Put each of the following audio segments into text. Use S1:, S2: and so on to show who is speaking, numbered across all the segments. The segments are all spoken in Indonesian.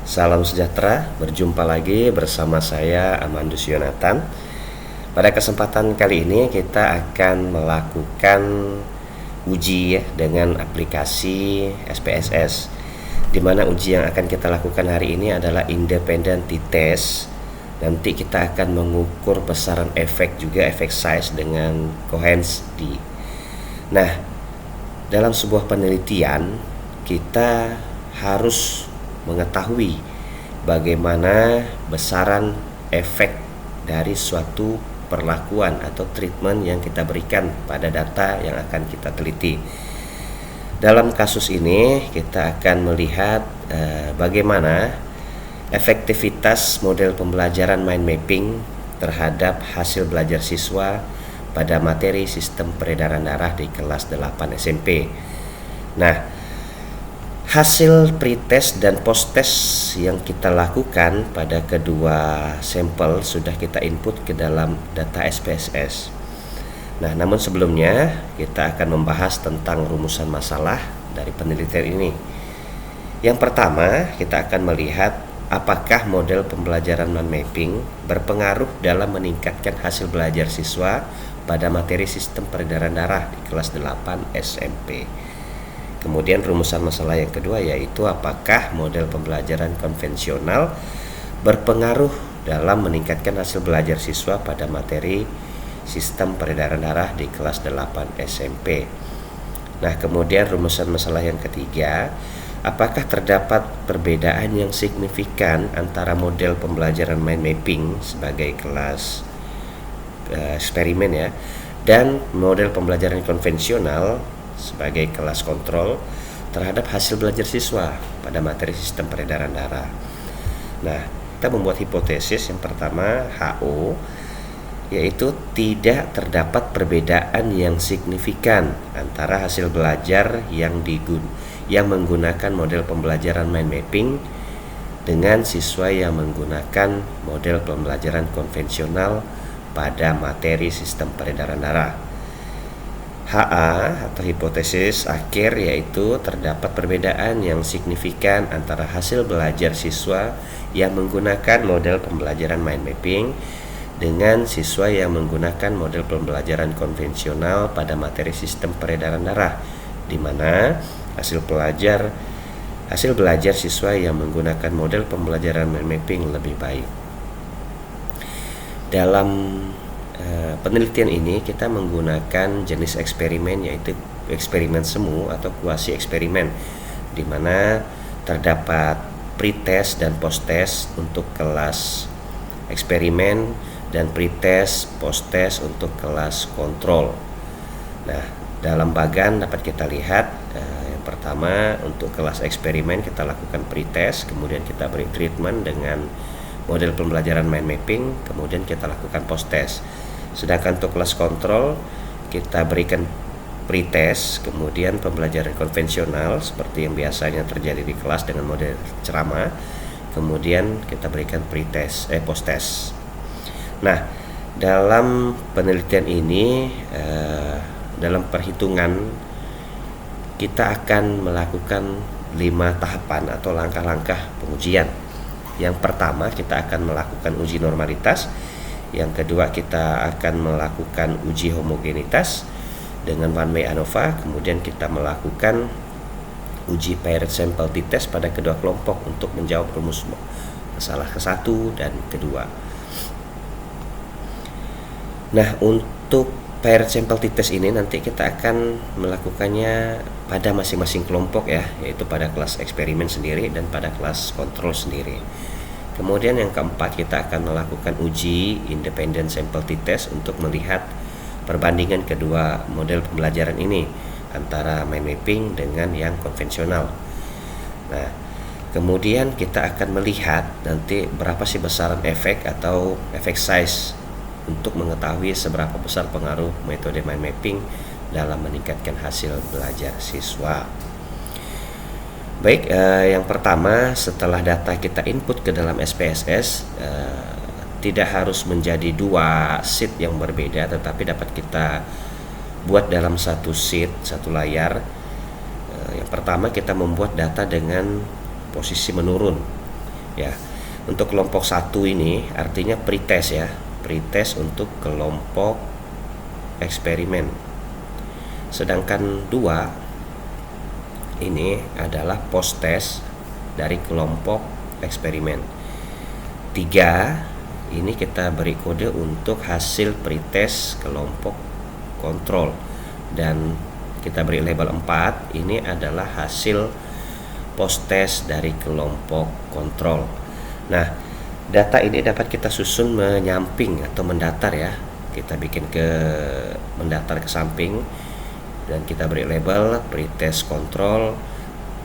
S1: Salam sejahtera, berjumpa lagi bersama saya Amandus Yonatan. Pada kesempatan kali ini kita akan melakukan uji dengan aplikasi SPSS, di mana uji yang akan kita lakukan hari ini adalah independent t-test. Nanti kita akan mengukur besaran efek juga, efek size dengan coherence D. Nah, dalam sebuah penelitian kita harus mengetahui bagaimana besaran efek dari suatu perlakuan atau treatment yang kita berikan pada data yang akan kita teliti. Dalam kasus ini kita akan melihat bagaimana efektivitas model pembelajaran mind mapping terhadap hasil belajar siswa pada materi sistem peredaran darah di kelas 8 SMP. Nah, hasil pretest dan posttest yang kita lakukan pada kedua sampel sudah kita input ke dalam data SPSS. Nah, namun sebelumnya kita akan membahas tentang rumusan masalah dari penelitian ini. Yang pertama, kita akan melihat apakah model pembelajaran mind mapping berpengaruh dalam meningkatkan hasil belajar siswa pada materi sistem peredaran darah di kelas 8 SMP. Kemudian rumusan masalah yang kedua yaitu apakah model pembelajaran konvensional berpengaruh dalam meningkatkan hasil belajar siswa pada materi sistem peredaran darah di kelas 8 SMP. Nah, kemudian rumusan masalah yang ketiga, apakah terdapat perbedaan yang signifikan antara model pembelajaran mind mapping sebagai kelas eksperimen ya, dan model pembelajaran konvensional sebagai kelas kontrol terhadap hasil belajar siswa pada materi sistem peredaran darah. Nah, kita membuat hipotesis yang pertama HO, yaitu tidak terdapat perbedaan yang signifikan antara hasil belajar yang menggunakan model pembelajaran mind mapping dengan siswa yang menggunakan model pembelajaran konvensional pada materi sistem peredaran darah. HA atau hipotesis akhir yaitu terdapat perbedaan yang signifikan antara hasil belajar siswa yang menggunakan model pembelajaran mind mapping dengan siswa yang menggunakan model pembelajaran konvensional pada materi sistem peredaran darah, di mana hasil belajar siswa yang menggunakan model pembelajaran mind mapping lebih baik. Dalam penelitian ini kita menggunakan jenis eksperimen yaitu eksperimen semu atau kuasi eksperimen, di mana terdapat pretest dan posttest untuk kelas eksperimen dan pretest posttest untuk kelas kontrol. Nah, dalam bagan dapat kita lihat yang pertama untuk kelas eksperimen kita lakukan pretest, kemudian kita beri treatment dengan model pembelajaran mind mapping, kemudian kita lakukan posttest. Sedangkan untuk kelas kontrol kita berikan pretest, kemudian pembelajaran konvensional seperti yang biasanya terjadi di kelas dengan model ceramah, kemudian kita berikan posttest. Nah, dalam penelitian ini dalam perhitungan kita akan melakukan 5 tahapan atau langkah-langkah pengujian. Yang pertama kita akan melakukan uji normalitas, yang kedua kita akan melakukan uji homogenitas dengan one way ANOVA, kemudian kita melakukan uji paired sample t-test pada kedua kelompok untuk menjawab rumus masalah ke-1 dan kedua. Nah, untuk paired sample t-test ini nanti kita akan melakukannya pada masing-masing kelompok ya, yaitu pada kelas eksperimen sendiri dan pada kelas kontrol sendiri. Kemudian yang keempat kita akan melakukan uji independent sample t-test untuk melihat perbandingan kedua model pembelajaran ini antara mind mapping dengan yang konvensional. Nah, kemudian kita akan melihat nanti berapa sih besaran efek atau efek size untuk mengetahui seberapa besar pengaruh metode mind mapping dalam meningkatkan hasil belajar siswa. Baik, yang pertama setelah data kita input ke dalam SPSS, tidak harus menjadi 2 sheet yang berbeda, tetapi dapat kita buat dalam satu sheet, satu layar. Yang pertama kita membuat data dengan posisi menurun. Ya, untuk kelompok 1 ini artinya pretest ya, pretest untuk kelompok eksperimen. Sedangkan 2 ini adalah post test dari kelompok eksperimen. 3 ini kita beri kode untuk hasil pretest kelompok kontrol, dan kita beri label 4 ini adalah hasil post test dari kelompok kontrol. Nah, data ini dapat kita susun menyamping atau mendatar ya. Kita bikin mendatar ke samping, dan kita beri label pretest kontrol,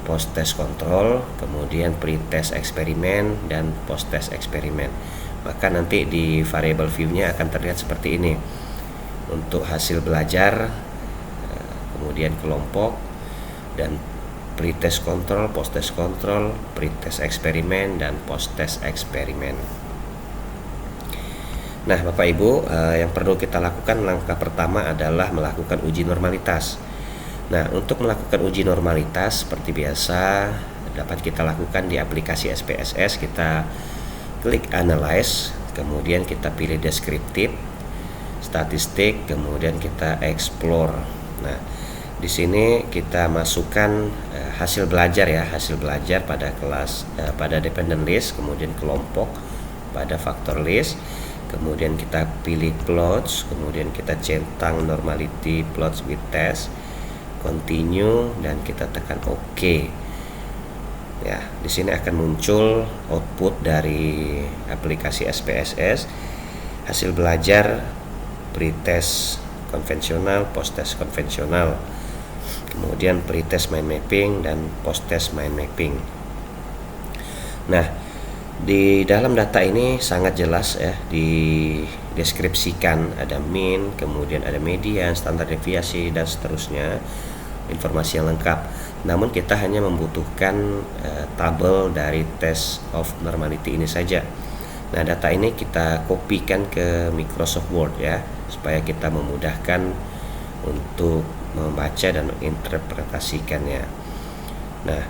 S1: post test kontrol, kemudian pretest eksperimen dan post test eksperimen. Maka nanti di variable view-nya akan terlihat seperti ini. Untuk hasil belajar, kemudian kelompok, dan pretest kontrol, post test kontrol, pretest eksperimen, dan post test eksperimen. Nah, Bapak Ibu, yang perlu kita lakukan langkah pertama adalah melakukan uji normalitas. Nah, untuk melakukan uji normalitas seperti biasa dapat kita lakukan di aplikasi SPSS. Kita klik analyze, kemudian kita pilih deskriptif, statistik, kemudian kita explore. Nah, di sini kita masukkan hasil belajar ya, hasil belajar pada kelas pada dependent list, kemudian kelompok pada factor list, kemudian kita pilih plots, kemudian kita centang normality plots with test, continue, dan kita tekan OK. Ya, di sini akan muncul output dari aplikasi SPSS, hasil belajar pretest konvensional, post test konvensional, kemudian pretest mind mapping dan post test mind mapping. Nah, di dalam data ini sangat jelas ya, dideskripsikan ada mean, kemudian ada median, standar deviasi, dan seterusnya, informasi yang lengkap. Namun kita hanya membutuhkan tabel dari test of normality ini saja. Nah, data ini kita kopikan ke Microsoft Word ya, supaya kita memudahkan untuk membaca dan menginterpretasikannya. Nah,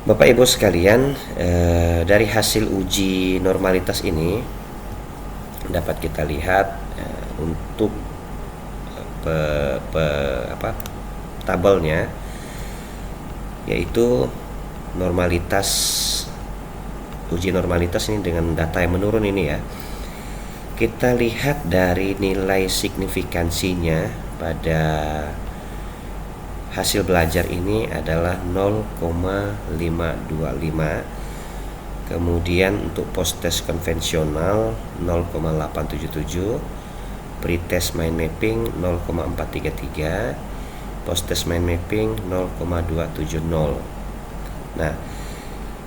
S1: Bapak Ibu sekalian, dari hasil uji normalitas ini dapat kita lihat untuk tabelnya, yaitu normalitas, uji normalitas ini dengan data yang menurun ini ya. Kita lihat dari nilai signifikansinya pada hasil belajar ini adalah 0,525. Kemudian untuk post test konvensional 0,877, pretest mind mapping 0,433, post test mind mapping 0,270. Nah,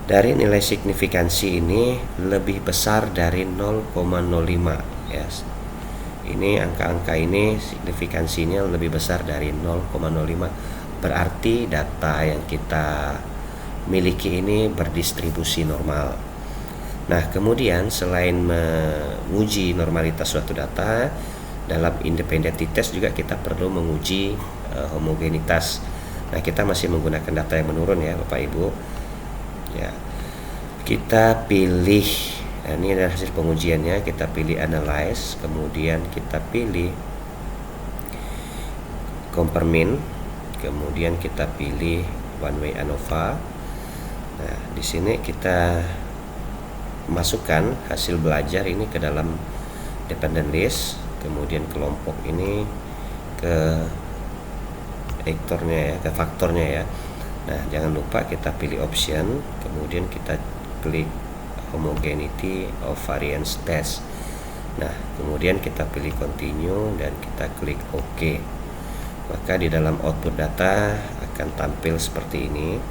S1: dari nilai signifikansi ini lebih besar dari 0,05 ya. Ini angka-angka ini signifikansinya lebih besar dari 0,05. Berarti data yang kita miliki ini berdistribusi normal. Nah, kemudian selain menguji normalitas suatu data, dalam independent test juga kita perlu menguji homogenitas. Nah, kita masih menggunakan data yang menurun ya, Bapak Ibu. Ya, kita pilih, ini adalah hasil pengujiannya, kita pilih analyze, kemudian kita pilih compare mean, kemudian kita pilih one way ANOVA. Nah, di sini kita masukkan hasil belajar ini ke dalam dependent list, kemudian kelompok ini ke ektornya ya, ke faktornya ya. Nah, jangan lupa kita pilih option, kemudian kita klik homogeneity of variance test. Nah, kemudian kita pilih continue dan kita klik OK. Maka di dalam output data akan tampil seperti ini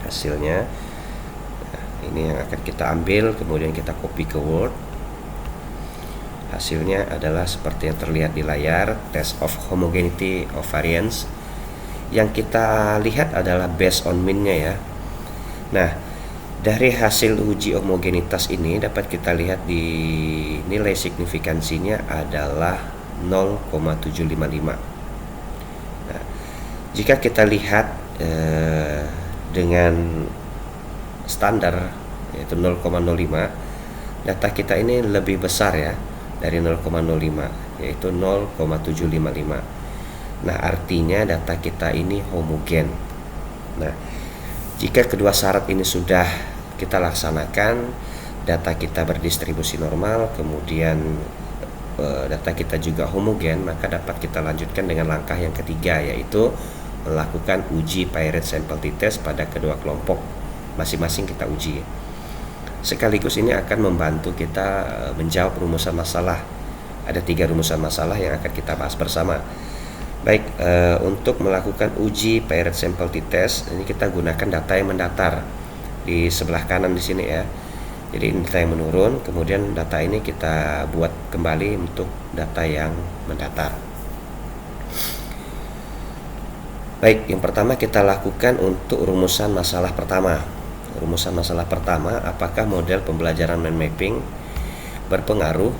S1: hasilnya. Nah, ini yang akan kita ambil, kemudian kita copy ke Word. Hasilnya adalah seperti yang terlihat di layar, test of homogeneity of variance. Yang kita lihat adalah based on mean-nya ya. Nah, dari hasil uji homogenitas ini dapat kita lihat di nilai signifikansinya adalah 0,755. Nah, jika kita lihat dengan standar yaitu 0,05, data kita ini lebih besar ya dari 0,05, yaitu 0,755. Nah, artinya data kita ini homogen. Nah, jika kedua syarat ini sudah kita laksanakan, data kita berdistribusi normal, kemudian data kita juga homogen, maka dapat kita lanjutkan dengan langkah yang ketiga, yaitu melakukan uji Paired Sample T-Test pada kedua kelompok. Masing-masing kita uji. Sekaligus ini akan membantu kita menjawab rumusan masalah. Ada 3 rumusan masalah yang akan kita bahas bersama. Baik, untuk melakukan uji Paired Sample T-Test, ini kita gunakan data yang mendatar di sebelah kanan di sini ya. Jadi ini data yang menurun, kemudian data ini kita buat kembali untuk data yang mendatar. Baik, yang pertama kita lakukan untuk rumusan masalah pertama. Rumusan masalah pertama, apakah model pembelajaran mind mapping berpengaruh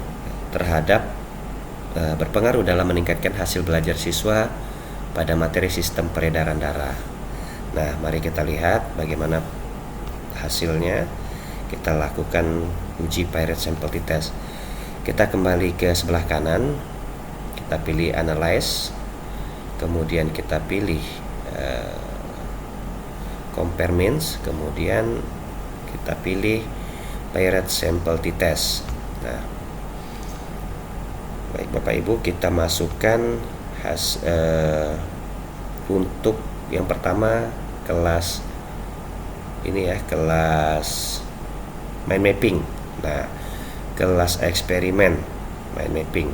S1: dalam meningkatkan hasil belajar siswa pada materi sistem peredaran darah. Nah, mari kita lihat bagaimana hasilnya. Kita lakukan uji Paired Sample T-Test. Kita kembali ke sebelah kanan, kita pilih Analyze, kemudian kita pilih Compare Means, kemudian kita pilih Paired Sample T-Test. Nah, baik Bapak Ibu, kita masukkan untuk yang pertama kelas ini ya, kelas mind mapping. Nah, kelas eksperimen mind mapping,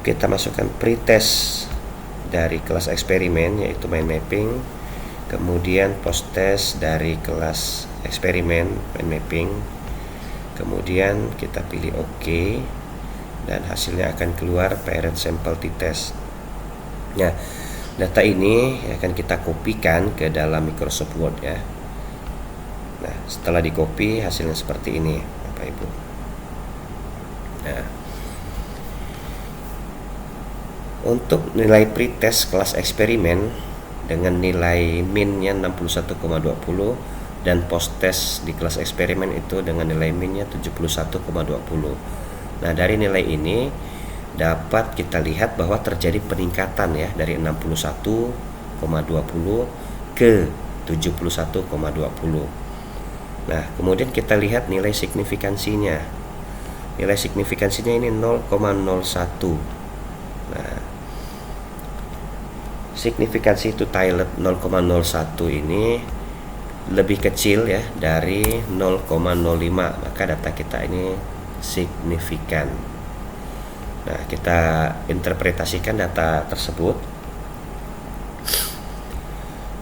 S1: kita masukkan pretest dari kelas eksperimen yaitu mind mapping, kemudian post test dari kelas eksperimen mind mapping, kemudian kita pilih OK, dan hasilnya akan keluar Paired Sample T-Test. Nah, data ini akan kita kopikan ke dalam Microsoft Word ya. Nah, setelah di copy hasilnya seperti ini Bapak Ibu. Nah, untuk nilai pretest kelas eksperimen dengan nilai minnya 61,20 dan post test di kelas eksperimen itu dengan nilai minnya 71,20. Nah, dari nilai ini dapat kita lihat bahwa terjadi peningkatan ya dari 61,20 ke 71,20. Nah, kemudian kita lihat nilai signifikansinya. Nilai signifikansinya ini 0,01. Nah, signifikansi itu Tyler 0,01 ini lebih kecil ya dari 0,05, maka data kita ini signifikan. Nah, kita interpretasikan data tersebut.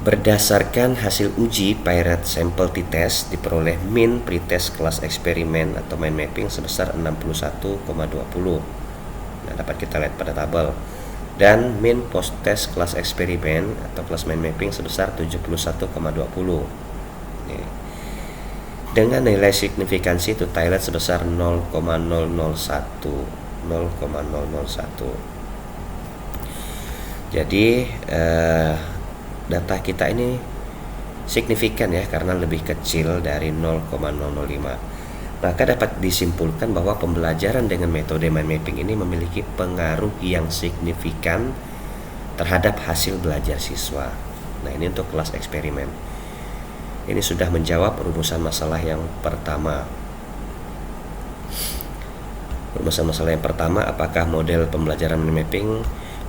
S1: Berdasarkan hasil uji Paired Sample T-Test diperoleh min pretest kelas eksperimen atau mind mapping sebesar 61,20. Nah, dapat kita lihat pada tabel. Dan min post test kelas eksperimen atau kelas mind mapping sebesar 71,20. Dengan nilai signifikansi itu Tyler sebesar 0,001. Jadi data kita ini signifikan ya karena lebih kecil dari 0,005. Maka dapat disimpulkan bahwa pembelajaran dengan metode mind mapping ini memiliki pengaruh yang signifikan terhadap hasil belajar siswa. Nah, ini untuk kelas eksperimen. Ini sudah menjawab rumusan masalah yang pertama. Rumusan masalah yang pertama, apakah model pembelajaran mind mapping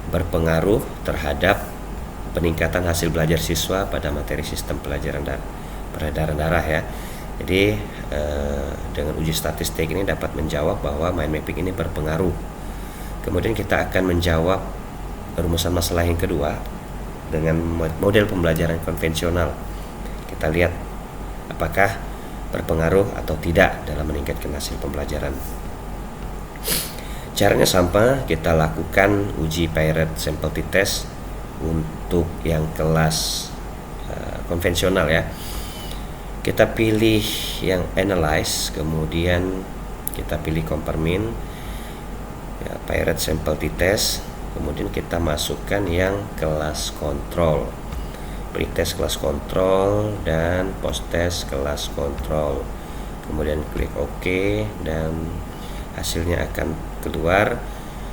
S1: berpengaruh terhadap peningkatan hasil belajar siswa pada materi sistem pelajaran peredaran darah ya. Jadi dengan uji statistik ini dapat menjawab bahwa mind mapping ini berpengaruh. Kemudian kita akan menjawab rumusan masalah yang kedua dengan model pembelajaran konvensional. Kita lihat apakah berpengaruh atau tidak dalam meningkatkan hasil pembelajaran. Caranya sama, kita lakukan uji Paired Sample T-Test untuk yang kelas konvensional ya. Kita pilih yang Analyze, kemudian kita pilih Compare Mean ya, Paired Sample T-Test, kemudian kita masukkan yang kelas Control. pretest kelas kontrol dan posttest kelas kontrol. Kemudian klik OK dan hasilnya akan keluar.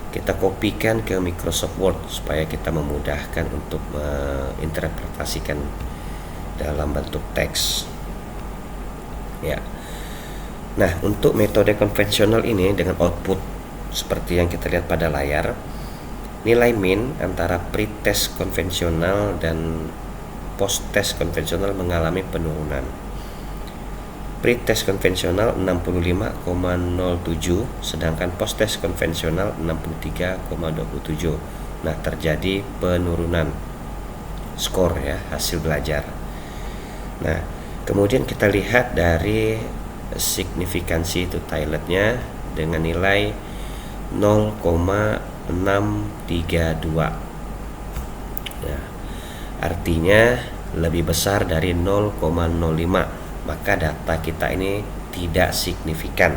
S1: Kita kopikan ke Microsoft Word supaya kita memudahkan untuk menginterpretasikan dalam bentuk teks. Ya. Nah, untuk metode konvensional ini dengan output seperti yang kita lihat pada layar, nilai min antara pretest konvensional dan posttest konvensional mengalami penurunan. Pretest konvensional 65,07 sedangkan posttest konvensional 63,27. Nah, terjadi penurunan skor ya, hasil belajar. Nah, kemudian kita lihat dari signifikansi itu toiletnya dengan nilai 0,632. Ya, artinya lebih besar dari 0,05. Maka data kita ini tidak signifikan.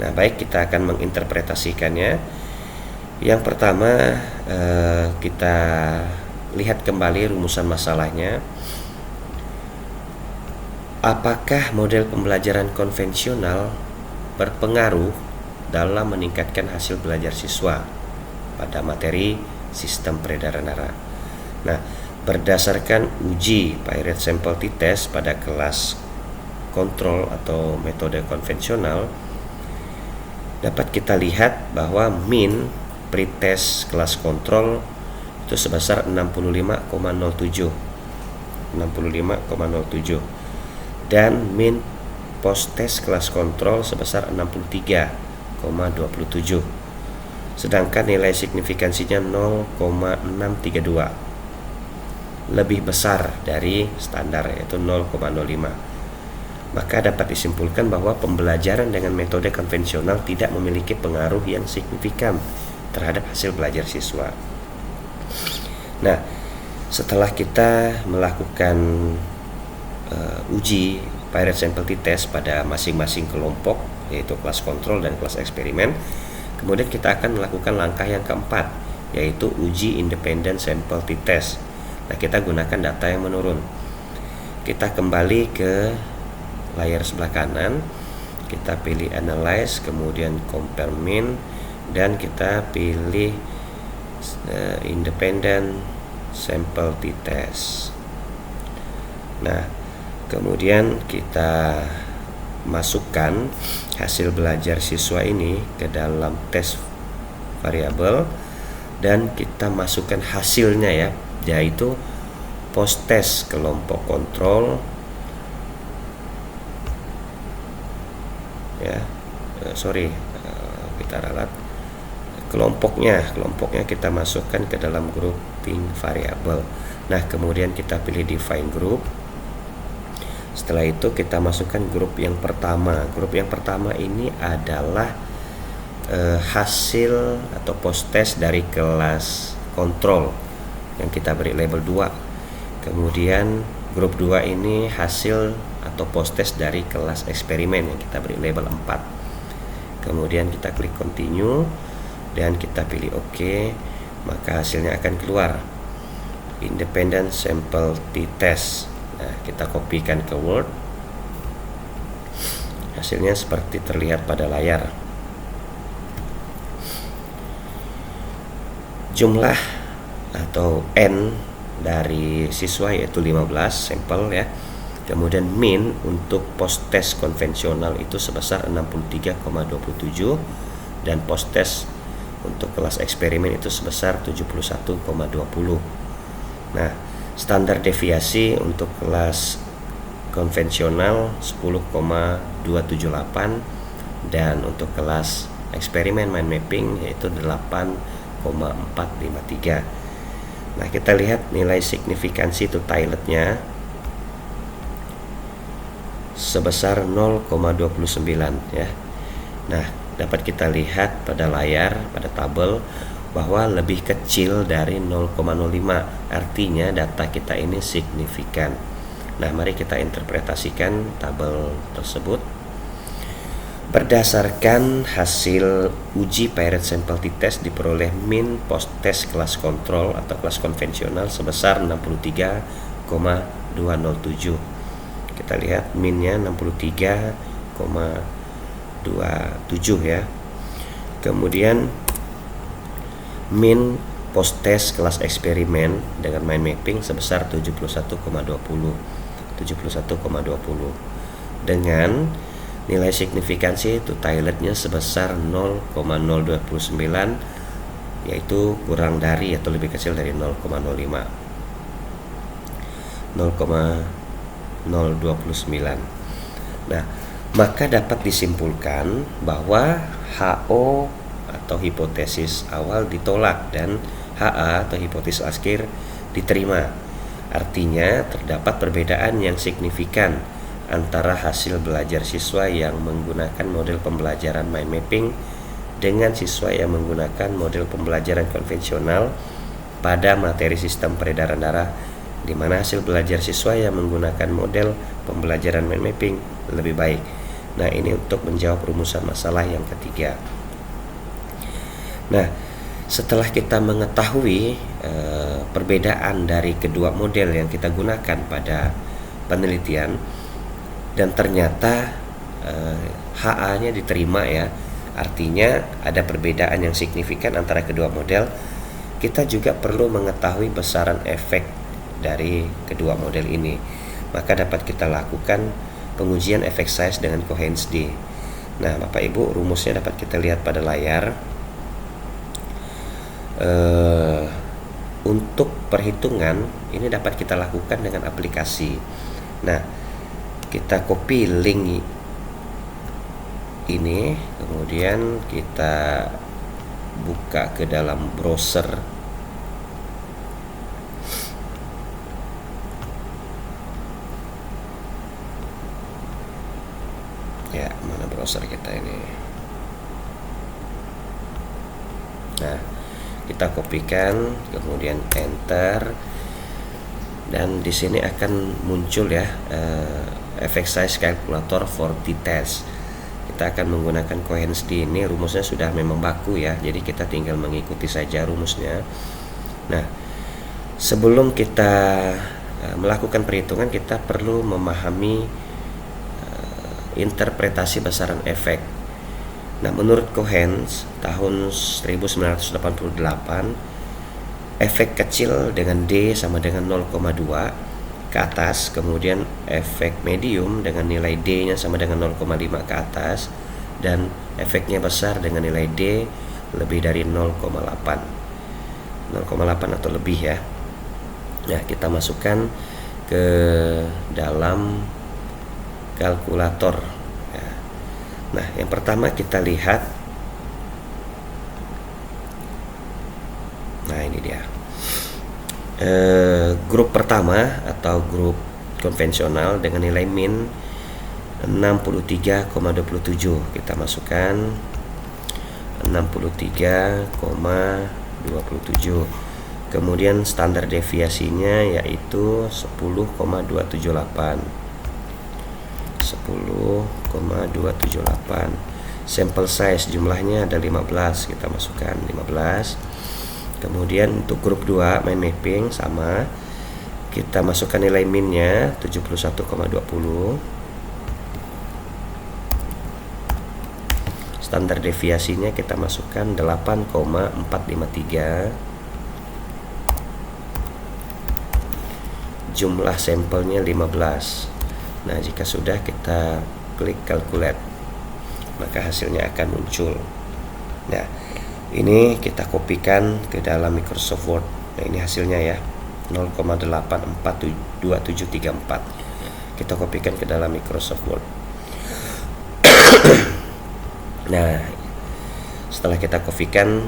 S1: Nah, baik, kita akan menginterpretasikannya. Yang pertama, kita lihat kembali rumusan masalahnya. Apakah model pembelajaran konvensional berpengaruh dalam meningkatkan hasil belajar siswa pada materi sistem peredaran darah? Nah, berdasarkan uji Pirate Sample T-Test pada kelas kontrol atau metode konvensional, dapat kita lihat bahwa min pretest kelas kontrol itu sebesar 65,07 dan min posttest kelas kontrol sebesar 63,27, sedangkan nilai signifikansinya 0,632, lebih besar dari standar yaitu 0,05. Maka dapat disimpulkan bahwa pembelajaran dengan metode konvensional tidak memiliki pengaruh yang signifikan terhadap hasil belajar siswa. Nah, setelah kita melakukan uji Pirate Sample T-Test pada masing-masing kelompok yaitu kelas kontrol dan kelas eksperimen, kemudian kita akan melakukan langkah yang keempat yaitu uji Independent Sample T-Test. Nah, kita gunakan data yang menurun. Kita kembali ke layar sebelah kanan, kita pilih Analyze, kemudian Compare Min, dan kita pilih Independent Sample T-Test. Nah, kemudian kita masukkan hasil belajar siswa ini ke dalam test variabel dan kita masukkan hasilnya ya, yaitu posttest kelompok kontrol ya, kita ralat kelompoknya kita masukkan ke dalam grouping variabel. Nah, kemudian kita pilih define group. Setelah itu kita masukkan grup yang pertama. Grup yang pertama ini adalah hasil atau posttest dari kelas kontrol yang kita beri label 2. Kemudian grup 2 ini hasil atau posttest dari kelas eksperimen yang kita beri label 4. Kemudian kita klik continue dan kita pilih OK, maka hasilnya akan keluar Independent Sample T-Test. Nah, kita kopikan ke Word. Hasilnya seperti terlihat pada layar. Jumlah atau N dari siswa yaitu 15 sampel ya. Kemudian min untuk posttest konvensional itu sebesar 63,27 dan posttest untuk kelas eksperimen itu sebesar 71,20. Nah, standar deviasi untuk kelas konvensional 10,278 dan untuk kelas eksperimen mind mapping yaitu 8,453. Nah, kita lihat nilai signifikansi totaletnya sebesar 0,29 ya. Nah, dapat kita lihat pada layar, pada tabel bahwa lebih kecil dari 0,05. Artinya data kita ini signifikan. Nah, mari kita interpretasikan tabel tersebut. Berdasarkan hasil uji Pirate Sample T-Test diperoleh min post test kelas kontrol atau kelas konvensional sebesar 63,207. Kita lihat minnya 63,27 ya. Kemudian min post test kelas eksperimen dengan mind mapping sebesar 71,20 dengan nilai signifikansi itu toiletnya sebesar 0,029, yaitu kurang dari atau lebih kecil dari 0,05 0,029. Nah, maka dapat disimpulkan bahwa HO atau hipotesis awal ditolak dan HA atau hipotesis akhir diterima. Artinya terdapat perbedaan yang signifikan antara hasil belajar siswa yang menggunakan model pembelajaran mind mapping dengan siswa yang menggunakan model pembelajaran konvensional pada materi sistem peredaran darah, di mana hasil belajar siswa yang menggunakan model pembelajaran mind mapping lebih baik. Nah, ini untuk menjawab rumusan masalah yang ketiga. Nah, setelah kita mengetahui perbedaan dari kedua model yang kita gunakan pada penelitian, dan ternyata HA-nya diterima ya, artinya ada perbedaan yang signifikan antara kedua model, kita juga perlu mengetahui besaran efek dari kedua model ini. Maka dapat kita lakukan pengujian efek size dengan Cohen's d. Nah, Bapak Ibu, rumusnya dapat kita lihat pada layar. Untuk perhitungan ini dapat kita lakukan dengan aplikasi. Nah, kita copy link ini, kemudian kita buka ke dalam browser. Ya, mana browser kita ini? Nah, kita kopikan, kemudian enter, dan di sini akan muncul ya effect size calculator for t-test. Kita akan menggunakan Cohen's d. Ini rumusnya sudah memang baku ya, jadi kita tinggal mengikuti saja rumusnya. Nah, sebelum kita melakukan perhitungan, kita perlu memahami interpretasi besaran efek. Nah, menurut Cohen's tahun 1988, efek kecil dengan D sama dengan 0,2 ke atas, kemudian efek medium dengan nilai D-nya sama dengan 0,5 ke atas, dan efeknya besar dengan nilai D lebih dari 0,8 atau lebih ya. Nah, kita masukkan ke dalam kalkulator ya. Nah, yang pertama kita lihat, nah ini dia grup pertama atau grup konvensional dengan nilai min 63,27. Kita masukkan 63,27. Kemudian standar deviasinya yaitu 10,278. Sampel size jumlahnya ada 15, kita masukkan 15. Kemudian untuk grup 2 mind mapping sama, kita masukkan nilai minnya 71,20. Standar deviasinya kita masukkan 8,453. Jumlah sampelnya 15. Nah, jika sudah, kita klik calculate, maka hasilnya akan muncul. Nah, ini kita kopikan ke dalam Microsoft Word. Nah, ini hasilnya ya, 0,842734. Kita kopikan ke dalam Microsoft Word. Nah, setelah kita kopikan,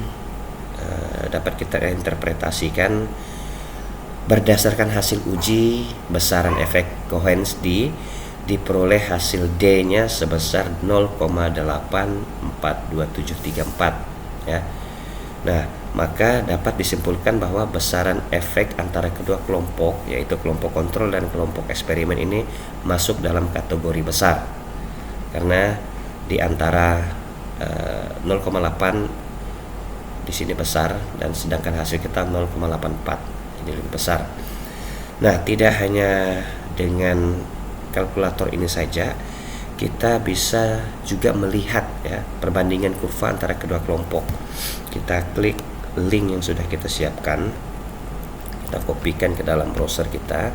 S1: dapat kita interpretasikan berdasarkan hasil uji besaran efek Cohen's d, diperoleh hasil D-nya sebesar 0,842734 ya. Nah, maka dapat disimpulkan bahwa besaran efek antara kedua kelompok, yaitu kelompok kontrol dan kelompok eksperimen ini, masuk dalam kategori besar karena di antara 0,8 di sini besar, dan sedangkan hasil kita 0,84, ini lebih besar. Nah, tidak hanya dengan kalkulator ini saja, kita bisa juga melihat ya perbandingan kurva antara kedua kelompok. Kita klik link yang sudah kita siapkan, kita kopikan ke dalam browser kita.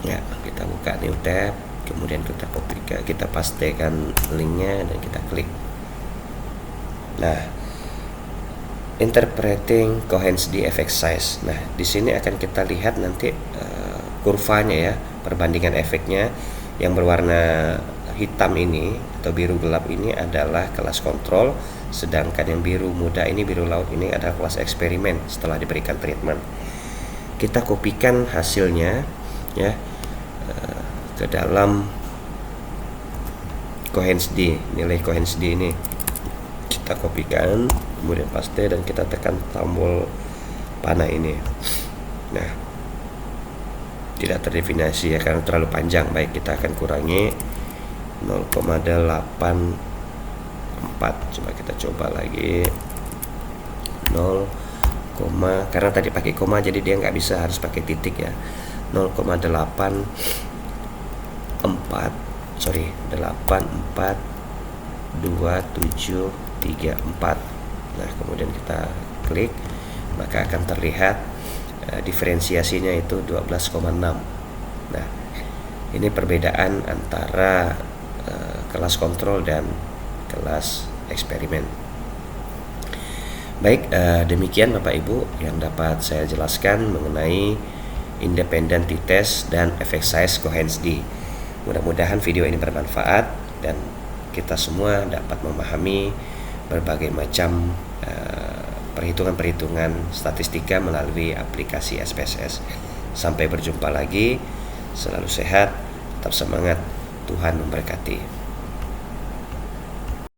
S1: Ya, kita buka new tab, kemudian kita kopikan, kita pastekan linknya dan kita klik. Nah, interpreting Cohen's d effect size. Nah, di sini akan kita lihat nanti kurvanya ya, perbandingan efeknya. Yang berwarna hitam ini atau biru gelap ini adalah kelas kontrol, sedangkan yang biru muda ini, biru laut ini adalah kelas eksperimen setelah diberikan treatment. Kita kopikan hasilnya ya ke dalam Cohen's d, nilai Cohen's d ini kita kopikan, kemudian paste dan kita tekan tombol panah ini. Nah, tidak terdefinisi ya karena terlalu panjang. Baik, kita akan kurangi 0,84. Coba kita coba lagi 0, karena tadi pakai koma jadi dia nggak bisa, harus pakai titik ya. 842734. Nah, kemudian kita klik, maka akan terlihat diferensiasinya itu 12,6. Nah, ini perbedaan antara kelas kontrol dan kelas eksperimen. Baik, demikian Bapak Ibu yang dapat saya jelaskan mengenai independent t-test dan effect size Cohen's d. Mudah-mudahan video ini bermanfaat dan kita semua dapat memahami berbagai macam perhitungan-perhitungan statistika melalui aplikasi SPSS. Sampai berjumpa lagi, selalu sehat, tetap semangat, Tuhan memberkati.